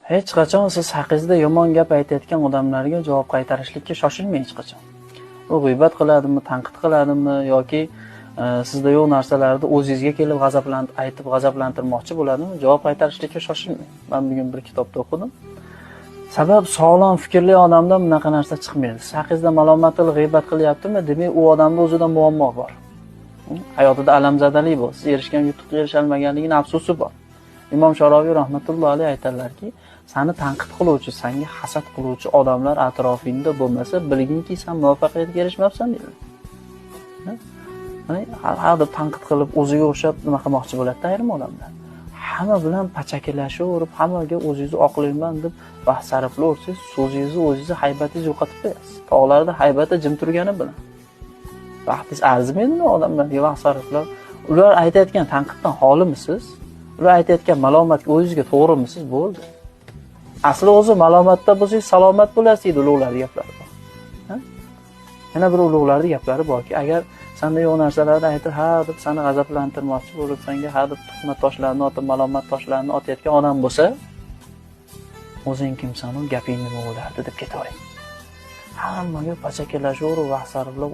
Hech qachon siz haqingizda yomon gap aytayotgan odamlarga javob qaytarishlikka shoshilmang hech qachon. U g'iybat qiladimi, tanqid qiladimi yoki sizda yo'q narsalarni o'zingizga kelib g'azablantirmoqchi bo'ladimi, javob qaytarishlikka shoshilmang. Men bugun bir kitobda o'qidim. Sabab sog'lom fikrli odamdan bunaqa narsa chiqmaydi. Siz haqingizda malomatli g'iybat qilyaptimi, demak u odamda o'zida muammo bor. Hayotida alamzadalik bor. Siz erishgan yutuqqa erisholmaganligining afsusi bor. Imom Shoroviy rahmatullohi alayhi aytadilarki, seni tanqid qiluvchi, senga hasad qiluvchi odamlar atrofingda bo'lmasa, bilginki sen muvaffaqiyatga erishmabsan deydi. Har deb tanqid qilib, o'ziga o'xshab nima qilmoqchi bo'ladi ayrim odamlar. Hamma bilan pachakilashaverib, hammaga o'zingizni oqlayman deb vaqt sarflayversangiz, so'zingizni o'zingizni haybatingizni yo'qotib qo'yasiz. Tog'larda haybati jim turgani bilan. Vaqtingiz arzimaydimi odamlarga vaqt sarflab? Ular aytayotgan tanqiddan xolimisiz? Ular aytayotgan malomatga o'zingizga to'g'rimisiz? Bo'ldi. Asli o'zi malomatda bo'lsangiz salomat bo'lasiz deydi ulug'larning gaplari bor. Yana bir ulug'larning gaplari borki, agar senda yo'q narsalarni aytib, ha deb seni g'azablantirmoqchi bo'lib, senga ha deb tuhmat toshlarni otib, malomat toshlarni otayotgan odam bo'lsa, o'zing kimsan, u gaping nima bo'lardi deb ketavering. Hammaga pachakilashaverib, vaqt sarflab